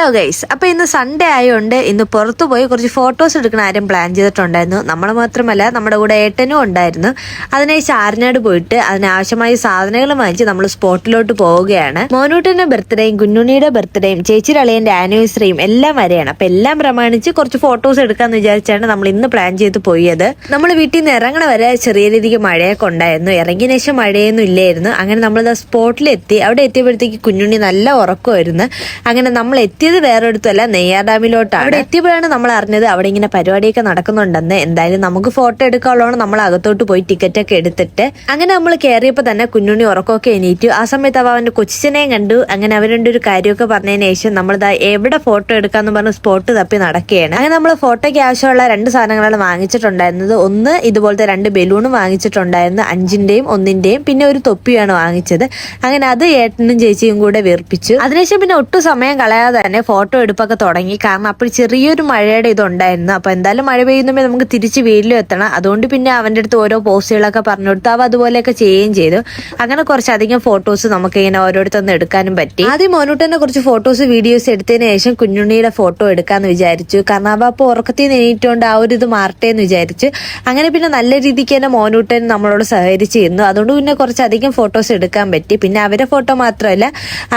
Hello guys, അപ്പോൾ ഇന്ന് Sunday ആയതുകൊണ്ട് ഇന്ന് പുറത്തു പോയി കുറച്ച് ഫോട്ടോസ് എടുക്കണ ആരും പ്ലാൻ ചെയ്തിട്ടുണ്ടായിരുന്നു. നമ്മൾ മാത്രമല്ല, നമ്മുടെ കൂടെ ഏട്ടനും ഉണ്ടായിരുന്നു. അതിനായി ചാരനാട് പോയിട്ട് അതിനാവശ്യമായ സാധനങ്ങൾ വാങ്ങിച്ച് നമ്മൾ സ്പോട്ടിലോട്ട് പോവുകയാണ്. മോനൂട്ടന്റെ ബർത്ത്ഡേയും കുഞ്ഞുണ്ണിയുടെ ബർത്ത്ഡേയും ചേച്ചിയുടെ അളിയന്റെ ആനിവേഴ്സറിയും എല്ലാം വരെയാണ്. അപ്പം എല്ലാം പ്രമാണിച്ച് കുറച്ച് ഫോട്ടോസ് എടുക്കാമെന്ന് വിചാരിച്ചാണ് നമ്മൾ ഇന്ന് പ്ലാൻ ചെയ്ത് പോയത്. നമ്മൾ വീട്ടിൽ നിന്ന് ഇറങ്ങണ വരെ ചെറിയ രീതിക്ക് മഴയൊക്കെ ഉണ്ടായിരുന്നു. ഇറങ്ങിയ ശേഷം മഴയൊന്നും ഇല്ലായിരുന്നു. അങ്ങനെ നമ്മൾ സ്പോട്ടിലെത്തി. അവിടെ എത്തിയപ്പോഴത്തേക്ക് കുഞ്ഞുണ്ണി നല്ല ഉറക്കമായിരുന്നു. അങ്ങനെ നമ്മൾ എത്തിയത് വേറൊരിടത്തല്ല, നെയ്യാർ ഡാമിലോട്ടാണ്. അവിടെ എത്തിയപ്പോഴാണ് നമ്മൾ അറിഞ്ഞത് അവിടെ ഇങ്ങനെ പരിപാടിയൊക്കെ നടക്കുന്നുണ്ടെന്ന്. എന്തായാലും നമുക്ക് ഫോട്ടോ എടുക്കാനുള്ളതാണ് നമ്മൾ അകത്തോട്ട് പോയി ടിക്കറ്റ് ഒക്കെ എടുത്തിട്ട്. അങ്ങനെ നമ്മൾ കയറിയപ്പോൾ തന്നെ കുഞ്ഞുണ്ണി ഉറക്കമൊക്കെ എണീറ്റു. ആ സമയത്ത് അവന്റെ കൊച്ചിനെയും കണ്ടു. അങ്ങനെ അവരുടെ ഒരു കാര്യമൊക്കെ പറഞ്ഞതിന് ശേഷം നമ്മളിതാ എവിടെ ഫോട്ടോ എടുക്കാന്ന് പറഞ്ഞ് സ്പോട്ട് തപ്പി നടക്കുകയാണ്. അങ്ങനെ നമ്മൾ ഫോട്ടോയ്ക്ക് ആവശ്യമുള്ള 2 സാധനങ്ങളാണ് വാങ്ങിച്ചിട്ടുണ്ടായിരുന്നത്. ഒന്ന് ഇതുപോലത്തെ 2 ബലൂണും വാങ്ങിച്ചിട്ടുണ്ടായിരുന്നു, 5-ന്റെയും 1-ന്റെയും. പിന്നെ ഒരു തൊപ്പിയാണ് വാങ്ങിച്ചത്. അങ്ങനെ അത് ഏട്ടനും ചേച്ചിയും കൂടെ വീർപ്പിച്ചു. അതിനുശേഷം പിന്നെ ഒട്ടും സമയം കളയാതെ തന്നെ ഫോട്ടോ എടുപ്പൊക്കെ തുടങ്ങി. കാരണം അപ്പോൾ ചെറിയൊരു മഴയുടെ ഇതുണ്ടായിരുന്നു. അപ്പൊ എന്തായാലും മഴ പെയ്യുമ്പോൾ നമുക്ക് തിരിച്ച് വീട്ടിലും എത്തണം. അതുകൊണ്ട് പിന്നെ അവന്റെ അടുത്ത് ഓരോ പോസ്റ്റുകളൊക്കെ പറഞ്ഞു കൊടുത്തു. അവ അതുപോലെയൊക്കെ ചെയ്യുകയും ചെയ്തു. അങ്ങനെ കുറച്ചധികം ഫോട്ടോസ് നമുക്ക് ഇങ്ങനെ ഓരോരുത്തന്ന് എടുക്കാനും പറ്റി. ആദ്യം മോനൂട്ടന്റെ കുറച്ച് ഫോട്ടോസ് വീഡിയോസ് എടുത്തതിന് ശേഷം കുഞ്ഞുണ്ണിയുടെ ഫോട്ടോ എടുക്കാന്ന് വിചാരിച്ചു. കാരണം അവ അപ്പോൾ ഉറക്കത്തിൽ നിന്ന് എണീറ്റുകൊണ്ട് ആ ഒരു ഇത് മാറട്ടെ എന്ന് വിചാരിച്ചു. അങ്ങനെ പിന്നെ നല്ല രീതിക്ക് തന്നെ മോനൂട്ടൻ നമ്മളോട് സഹകരിച്ചിരുന്നു. അതുകൊണ്ട് പിന്നെ കുറച്ചധികം ഫോട്ടോസ് എടുക്കാൻ പറ്റി. പിന്നെ അവരുടെ ഫോട്ടോ മാത്രമല്ല,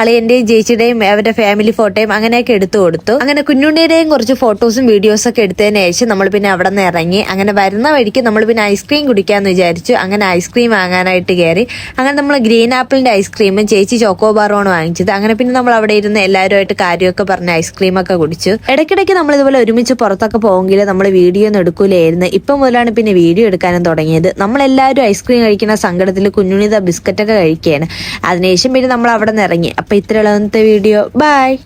അളിയന്റെയും ചേച്ചിയുടെയും അവരുടെ ഫാമിലി ഫോട്ടോയും അങ്ങനെയൊക്കെ എടുത്തു കൊടുത്തു. അങ്ങനെ കുഞ്ഞുണ്ണിയുടെയും കുറച്ച് ഫോട്ടോസും വീഡിയോസും ഒക്കെ എടുത്തതിന് ശേഷം നമ്മൾ പിന്നെ അവിടെ നിന്ന് ഇറങ്ങി. അങ്ങനെ വരുന്ന വഴിക്ക് നമ്മൾ പിന്നെ ഐസ്ക്രീം കുടിക്കാന്ന് വിചാരിച്ചു. അങ്ങനെ ഐസ്ക്രീം വാങ്ങാനായിട്ട് കയറി. അങ്ങനെ നമ്മൾ ഗ്രീൻ ആപ്പിളിന്റെ ഐസ്ക്രീമും ചേച്ചി ചോക്കോബാറുമാണ് വാങ്ങിച്ചത്. അങ്ങനെ പിന്നെ നമ്മൾ അവിടെ ഇരുന്ന് എല്ലാവരുമായിട്ട് കാര്യമൊക്കെ പറഞ്ഞ് ഐസ്ക്രീമൊക്കെ കുടിച്ചു. ഇടയ്ക്കിടയ്ക്ക് നമ്മൾ ഇതുപോലെ ഒരുമിച്ച് പുറത്തൊക്കെ പോകുമെങ്കിൽ നമ്മൾ വീഡിയോ ഒന്നും എടുക്കൂലായിരുന്നു. ഇപ്പം മുതലാണ് പിന്നെ വീഡിയോ എടുക്കാനും തുടങ്ങിയത്. നമ്മളെല്ലാവരും ഐസ്ക്രീം കഴിക്കുന്ന സങ്കടത്തിൽ കുഞ്ഞുണ്ണിത ബിസ്ക്കറ്റൊക്കെ കഴിക്കുകയാണ്. അതിനുശേഷം പിന്നെ നമ്മൾ അവിടെ നിന്ന് ഇറങ്ങി. അപ്പൊ ഇത്രയുള്ള വീഡിയോ. ബൈ.